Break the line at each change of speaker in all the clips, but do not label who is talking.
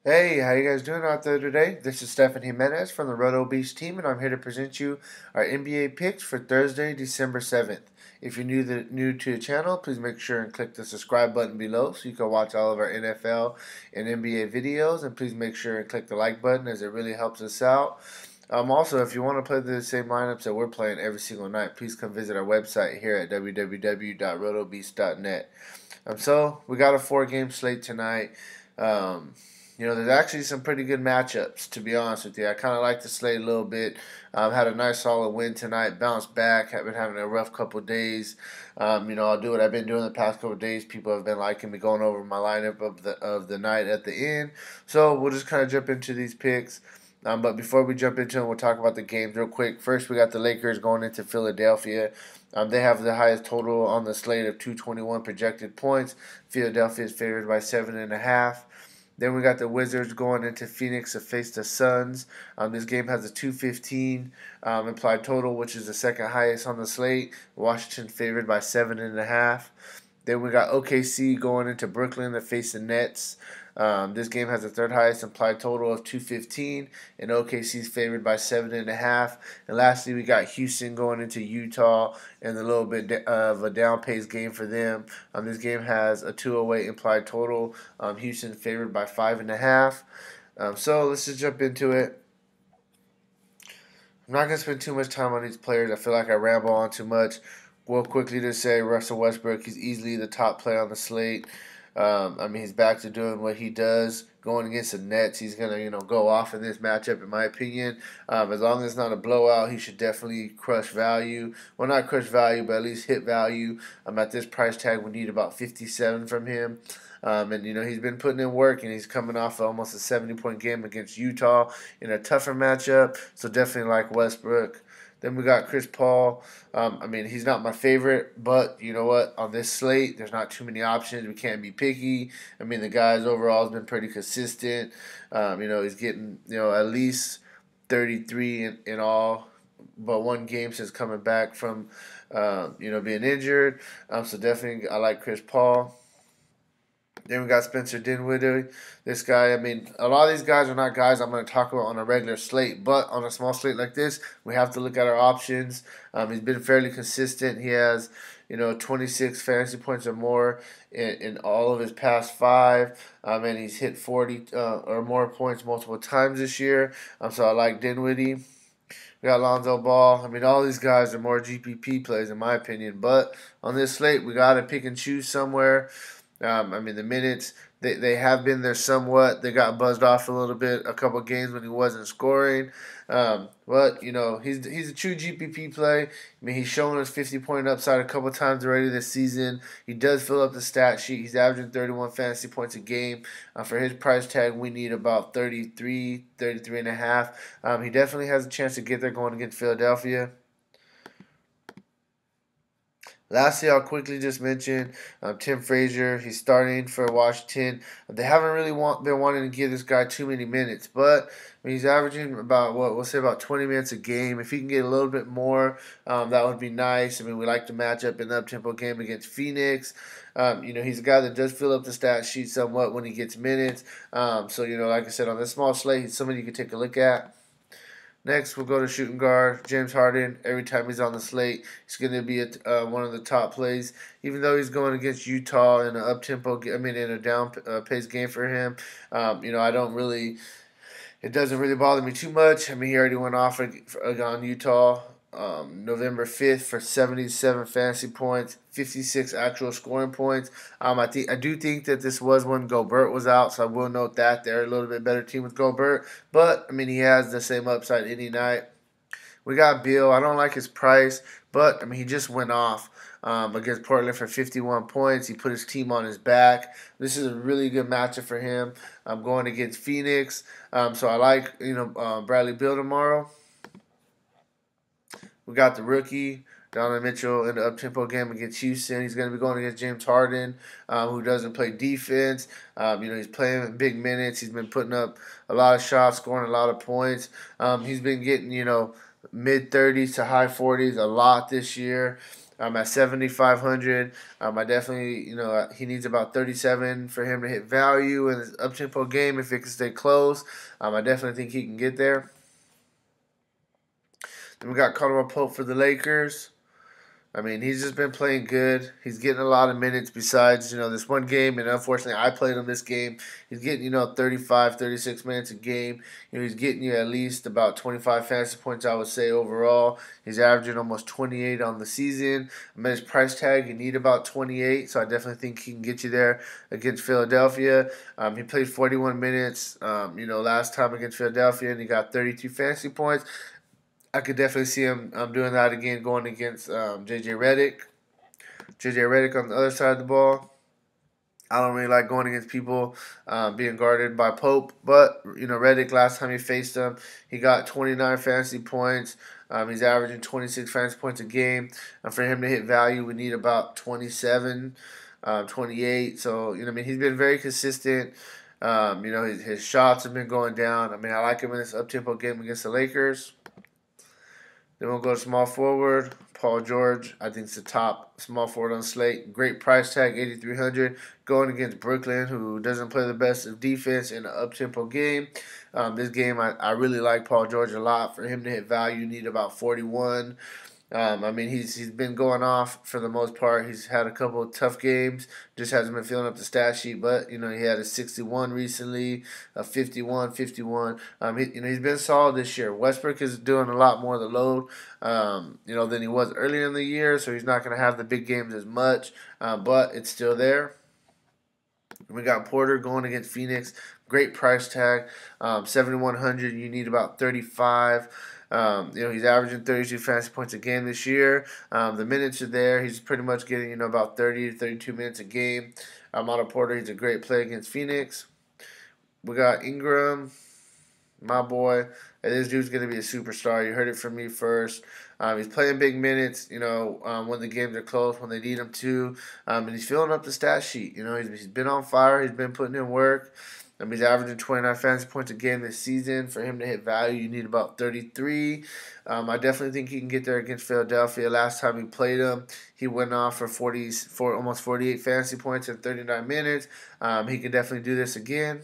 Hey, how you guys doing out there today? This is Stefan Jimenez from the Roto Beast team, and I'm here to present you our NBA picks for Thursday, December 7th. If you're new to the channel, please make sure and click the subscribe button below so you can watch all of our NFL and NBA videos, and please make sure and click the like button as it really helps us out. Also, if you want to play the same lineups that we're playing every single night, please come visit our website here at www.rotobeast.net. So we got a 4-game slate tonight. Um, there's actually some pretty good matchups, to be honest with you. I kind of like the slate a little bit. Had a nice solid win tonight, bounced back. I've been having a rough couple of days. I'll do what I've been doing the past couple of days. People have been liking me going over my lineup of the night at the end. So we'll just kind of jump into these picks. But before we jump into them, we'll talk about the games real quick. First, we got the Lakers going into Philadelphia. They have the highest total on the slate of 221 projected points. Philadelphia is favored by 7.5. Then we got the Wizards going into Phoenix to face the Suns. This game has a 215 implied total, which is the second highest on the slate. Washington favored by 7.5. Then we got OKC going into Brooklyn to face the Nets. This game has the third highest implied total of 215, and OKC is favored by 7.5. And lastly, we got Houston going into Utah, and a little bit of a down-paced game for them. This game has a 208 implied total. Houston favored by 5.5. So let's just jump into it. I'm not going to spend too much time on these players. I feel like I ramble on too much. We'll quickly just say Russell Westbrook, he's easily the top player on the slate. He's back to doing what he does. Going against the Nets, he's going to, go off in this matchup, in my opinion. As long as it's not a blowout, he should definitely crush value. Well, not crush value, but at least hit value. At this price tag, we need about 57 from him. He's been putting in work, and he's coming off almost a 70-point game against Utah in a tougher matchup. So definitely like Westbrook. Then we got Chris Paul. He's not my favorite, but you know what? On this slate, there's not too many options. We can't be picky. The guy's overall has been pretty consistent. He's getting, at least 33 in all, but one game since coming back from, being injured. So definitely I like Chris Paul. Then we got Spencer Dinwiddie. This guy, a lot of these guys are not guys I'm going to talk about on a regular slate, but on a small slate like this, we have to look at our options. He's been fairly consistent. He has, 26 fantasy points or more in all of his past 5. And he's hit 40 or more points multiple times this year. So I like Dinwiddie. We got Lonzo Ball. All these guys are more GPP plays in my opinion, but on this slate, we got to pick and choose somewhere. The minutes, they have been there somewhat. They got buzzed off a little bit a couple games when he wasn't scoring. But, he's a true GPP play. He's shown us 50-point upside a couple times already this season. He does fill up the stat sheet. He's averaging 31 fantasy points a game. For his price tag, we need about 33 and a half. He definitely has a chance to get there going against Philadelphia. Lastly, I'll quickly just mention Tim Frazier. He's starting for Washington. They haven't really been wanting to give this guy too many minutes, but he's averaging about, we'll say about 20 minutes a game. If he can get a little bit more, that would be nice. We like the matchup in the up-tempo game against Phoenix. He's a guy that does fill up the stat sheet somewhat when he gets minutes. Like I said, on this small slate, he's somebody you can take a look at. Next, we'll go to shooting guard, James Harden. Every time he's on the slate, he's going to be one of the top plays. Even though he's going against Utah in an up-tempo, in a down-paced game for him, I don't really, it doesn't really bother me too much. He already went off on Utah November 5th for 77 fantasy points, 56 actual scoring points. I do think that this was when Gobert was out, so I will note that they're a little bit better team with Gobert. But, he has the same upside any night. We got Beal. I don't like his price, but, he just went off against Portland for 51 points. He put his team on his back. This is a really good matchup for him. I'm going against Phoenix. So I like, Bradley Beal tomorrow. We got the rookie, Donovan Mitchell, in the up-tempo game against Houston. He's going to be going against James Harden, who doesn't play defense. He's playing big minutes. He's been putting up a lot of shots, scoring a lot of points. He's been getting, mid-30s to high 40s a lot this year. At 7,500. I definitely, he needs about 37 for him to hit value in his up-tempo game if it can stay close. I definitely think he can get there. Then we got Caldwell Pope for the Lakers. I mean, he's just been playing good. He's getting a lot of minutes besides, this one game. And unfortunately, I played him this game. He's getting, 35, 36 minutes a game. He's getting you at least about 25 fantasy points, I would say, overall. He's averaging almost 28 on the season. I his price tag, you need about 28. So I definitely think he can get you there against Philadelphia. He played 41 minutes, last time against Philadelphia, and he got 32 fantasy points. I could definitely see him doing that again, going against J.J. Redick. J.J. Redick on the other side of the ball. I don't really like going against people being guarded by Pope, but Redick, last time he faced him, he got 29 fantasy points. He's averaging 26 fantasy points a game. For him to hit value, we need about 27, 28. So he's been very consistent. His shots have been going down. I like him in this up-tempo game against the Lakers. Then we'll go to small forward. Paul George, I think, is the top small forward on the slate. Great price tag, 8,300. Going against Brooklyn, who doesn't play the best of defense in an up-tempo game. This game, I really like Paul George a lot. For him to hit value, you need about 41. He's been going off for the most part. He's had a couple of tough games. Just hasn't been filling up the stat sheet. But, he had a 61 recently, a 51, 51. He's been solid this year. Westbrook is doing a lot more of the load, than he was earlier in the year. So he's not going to have the big games as much. But it's still there. We got Porter going against Phoenix. Great price tag, 7,100. You need about 35. He's averaging 32 fantasy points a game this year. The minutes are there. He's pretty much getting, about 30 to 32 minutes a game. Otto Porter, he's a great play against Phoenix. We got Ingram, my boy. This dude's going to be a superstar. You heard it from me first. He's playing big minutes, when the games are close, when they need him to. And he's filling up the stat sheet. He's been on fire. He's been putting in work. He's averaging 29 fantasy points a game this season. For him to hit value, you need about 33. I definitely think he can get there against Philadelphia. Last time he played him, he went off for almost 48 fantasy points in 39 minutes. He can definitely do this again.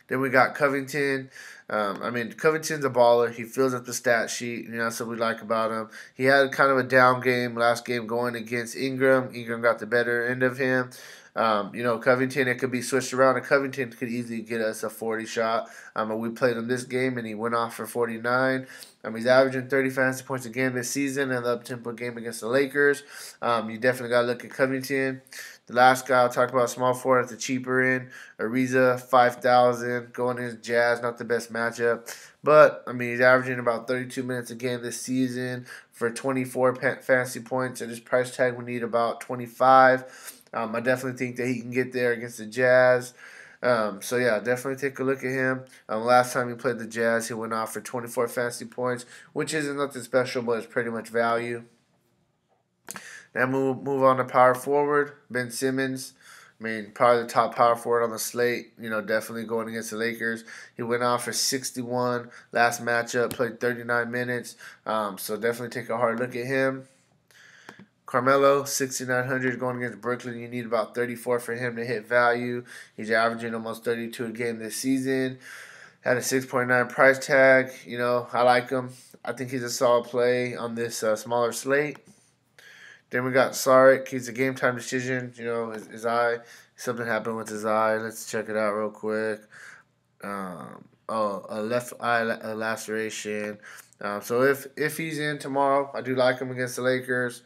Then we got Covington. Covington's a baller. He fills up the stat sheet. That's what we like about him. He had kind of a down game last game going against Ingram. Ingram got the better end of him. Covington, it could be switched around, and Covington could easily get us a 40 shot. We played him this game, and he went off for 49. He's averaging 30 fantasy points a game this season in the up-tempo game against the Lakers. You definitely got to look at Covington. The last guy I'll talk about, small forward at the cheaper end, Ariza, 5,000, going against Jazz, not the best matchup. But, he's averaging about 32 minutes a game this season for 24 fantasy points. At his price tag, we need about 25. I definitely think that he can get there against the Jazz. Definitely take a look at him. Last time he played the Jazz, he went off for 24 fantasy points, which isn't nothing special, but it's pretty much value. Now move on to power forward. Ben Simmons, probably the top power forward on the slate. Definitely going against the Lakers. He went off for 61 last matchup, played 39 minutes. So definitely take a hard look at him. Carmelo, 6,900 going against Brooklyn. You need about 34 for him to hit value. He's averaging almost 32 a game this season. Had a 6.9 price tag. I like him. I think he's a solid play on this smaller slate. Then we got Saric. He's a game time decision. His eye. Something happened with his eye. Let's check it out real quick. A left eye laceration. So if he's in tomorrow, I do like him against the Lakers.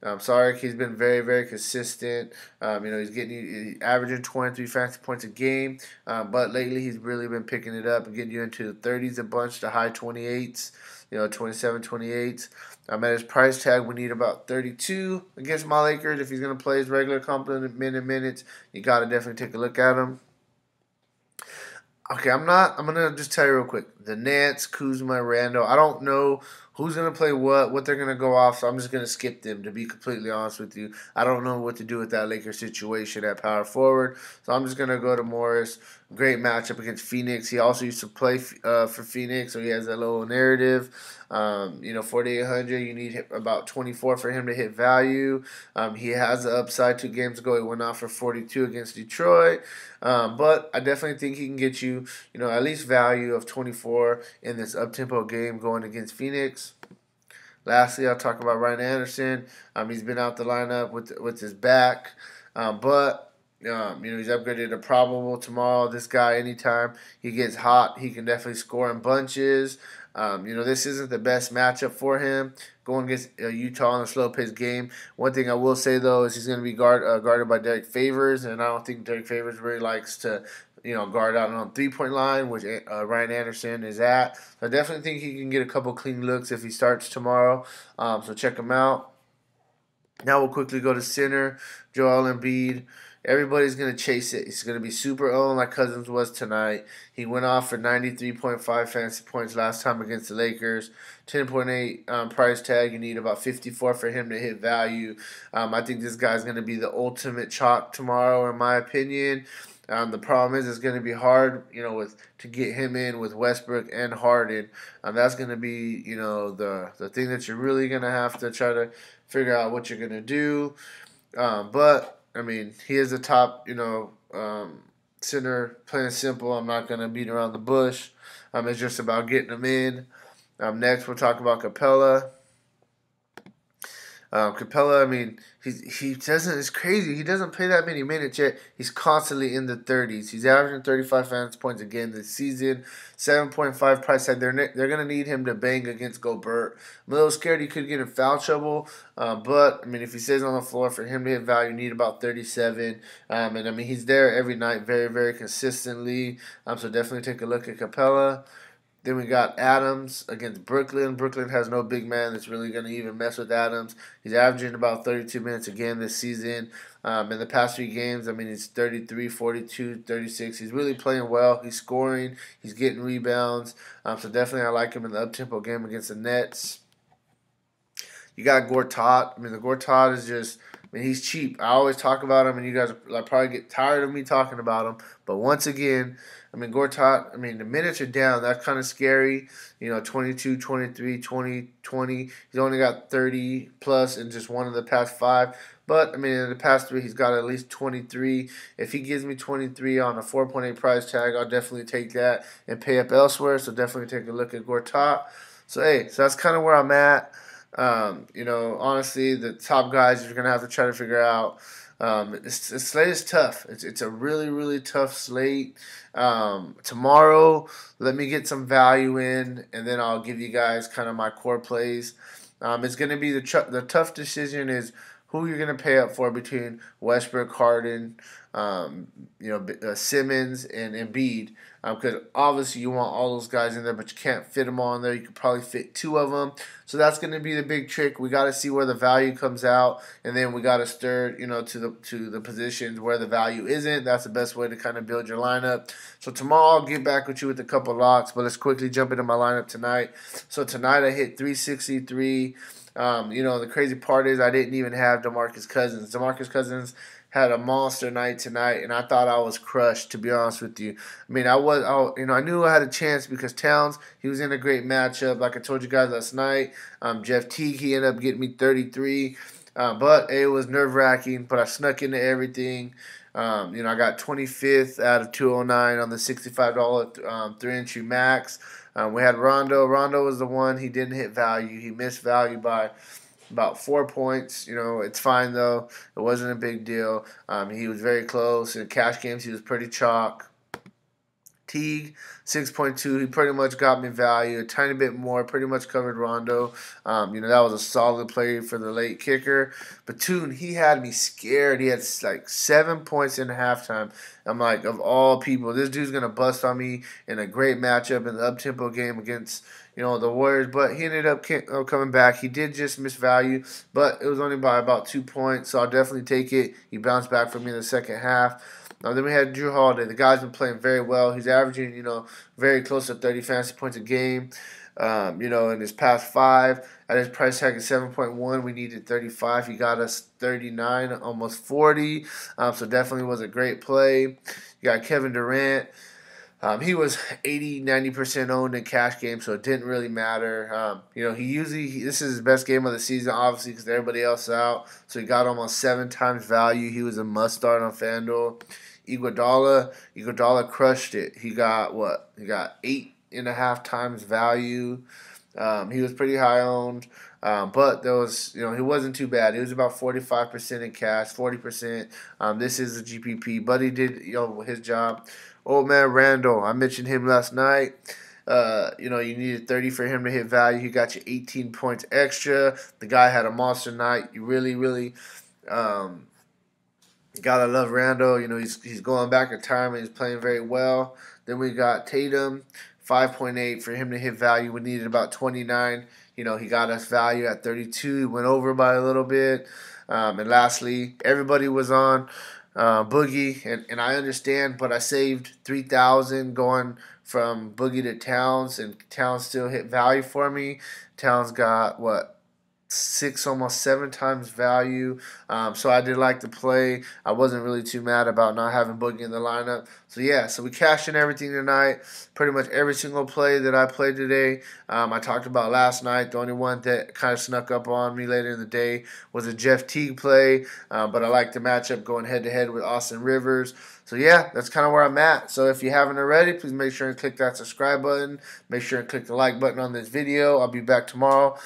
Saric, he's been very, very consistent. He's averaging 23 fantasy points a game. But lately he's really been picking it up and getting you into the 30s a bunch, the high 28s, 27, 28s. At his price tag, we need about 32 against my Lakers. If he's going to play his regular complement minutes, you got to definitely take a look at him. Okay, I'm going to just tell you real quick. The Nets, Kuzma, Randall, I don't know who's going to play what they're going to go off. So I'm just going to skip them, to be completely honest with you. I don't know what to do with that Lakers situation at power forward. So I'm just going to go to Morris. Great matchup against Phoenix. He also used to play for Phoenix, so he has that little narrative. 4,800, you need about 24 for him to hit value. He has the upside. 2 games ago, he went off for 42 against Detroit. But I definitely think he can get you, at least value of 24 in this up-tempo game going against Phoenix. Lastly, I'll talk about Ryan Anderson. He's been out the lineup with his back, but he's upgraded to probable tomorrow. This guy, anytime he gets hot, he can definitely score in bunches. This isn't the best matchup for him going against Utah in a slow-paced game. One thing I will say, though, is he's going to be guarded by Derek Favors, and I don't think Derek Favors really likes to guard out on three-point line, which Ryan Anderson is at. So I definitely think he can get a couple clean looks if he starts tomorrow. So check him out. Now we'll quickly go to center, Joel Embiid. Everybody's going to chase it. He's going to be super owned like Cousins was tonight. He went off for 93.5 fantasy points last time against the Lakers. 10.8 price tag. You need about 54 for him to hit value. I think this guy's going to be the ultimate chalk tomorrow, in my opinion. The problem is it's going to be hard, to get him in with Westbrook and Harden. That's going to be, the thing that you're really going to have to try to figure out what you're going to do. But he is the top, center, playing simple. I'm not going to beat around the bush. It's just about getting him in. Next, we'll talk about Capella. Capella, he doesn't. It's crazy. He doesn't play that many minutes yet. He's constantly in the 30s. He's averaging 35 fantasy points again this season. 7.5 price tag. They're gonna need him to bang against Gobert. I'm a little scared he could get in foul trouble. But if he stays on the floor, for him to hit value, you need about 37. And he's there every night, very very consistently. So definitely take a look at Capella. Then we got Adams against Brooklyn. Brooklyn has no big man that's really going to even mess with Adams. He's averaging about 32 minutes a game this season. In the past 3 games, he's 33, 42, 36. He's really playing well. He's scoring. He's getting rebounds. So definitely I like him in the up-tempo game against the Nets. You got Gortat. The Gortat is just, he's cheap. I always talk about him, and you guys probably get tired of me talking about him. But once again, Gortat, the minutes are down. That's kind of scary. 22, 23, 20, 20. He's only got 30 plus in just one of the past 5. But, in the past 3, he's got at least 23. If he gives me 23 on a 4.8 price tag, I'll definitely take that and pay up elsewhere. So definitely take a look at Gortat. So that's kind of where I'm at. Honestly, the top guys you're going to have to try to figure out. The slate is tough. It's a really, really tough slate. Tomorrow, let me get some value in, and then I'll give you guys kind of my core plays. It's going to be the tough decision is who you're going to pay up for between Westbrook, Harden, Simmons, and Embiid. Because obviously you want all those guys in there, but you can't fit them all in there. You could probably fit 2 of them. So that's going to be the big trick. We got to see where the value comes out, and then we got to stir, to the positions where the value isn't. That's the best way to kind of build your lineup. So tomorrow I'll get back with you with a couple locks, but let's quickly jump into my lineup tonight. So tonight I hit 363. The crazy part is I didn't even have DeMarcus Cousins. DeMarcus Cousins had a monster night tonight, and I thought I was crushed, to be honest with you. I knew I had a chance because Towns, he was in a great matchup. Like I told you guys last night, Jeff Teague, he ended up getting me 33. But it was nerve-wracking, but I snuck into everything. I got 25th out of 209 on the $65 3-entry max. We had Rondo. Rondo was the one. He didn't hit value. He missed value by about 4 points. It's fine, though. It wasn't a big deal. He was very close. In cash games, he was pretty chalk. Teague, 6.2. He pretty much got me value. A tiny bit more. Pretty much covered Rondo. That was a solid play for the late kicker. Batum, he had me scared. He had like 7 points in halftime. I'm like, of all people, this dude's going to bust on me in a great matchup in the up-tempo game against the Warriors, but he ended up coming back. He did just miss value, but it was only by about 2 points, so I'll definitely take it. He bounced back for me in the second half. Then we had Drew Holiday. The guy's been playing very well. He's averaging, very close to 30 fantasy points a game. In his past 5, at his price tag of 7.1, we needed 35. He got us 39, almost 40. So definitely was a great play. You got Kevin Durant. He was 80-90% owned in cash games, so it didn't really matter. This is his best game of the season, obviously, because everybody else is out. So he got almost 7 times value. He was a must start on Fanduel. Iguodala crushed it. He got what? He got 8.5 times value. He was pretty high owned. But there was, he wasn't too bad. He was about 45% in cash, 40%. This is a GPP, but he did, his job. Old man Randall, I mentioned him last night. You needed 30 for him to hit value. He got you 18 points extra. The guy had a monster night. You really, really gotta love Randall. He's going back in time and he's playing very well. Then we got Tatum, 5.8 for him to hit value. We needed about 29. He got us value at 32. He went over by a little bit. And lastly, everybody was on Boogie, and I understand, but I saved 3,000 going from Boogie to Towns, and Towns still hit value for me. Towns got what? 6, almost 7 times value. So I did like the play. I wasn't really too mad about not having Boogie in the lineup. So we cashed in everything tonight. Pretty much every single play that I played today, I talked about last night. The only one that kind of snuck up on me later in the day was a Jeff Teague play. But I like the matchup going head-to-head with Austin Rivers. So yeah, that's kind of where I'm at. So if you haven't already, please make sure and click that subscribe button. Make sure and click the like button on this video. I'll be back tomorrow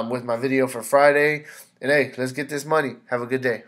with my video for Friday. And hey, let's get this money. Have a good day.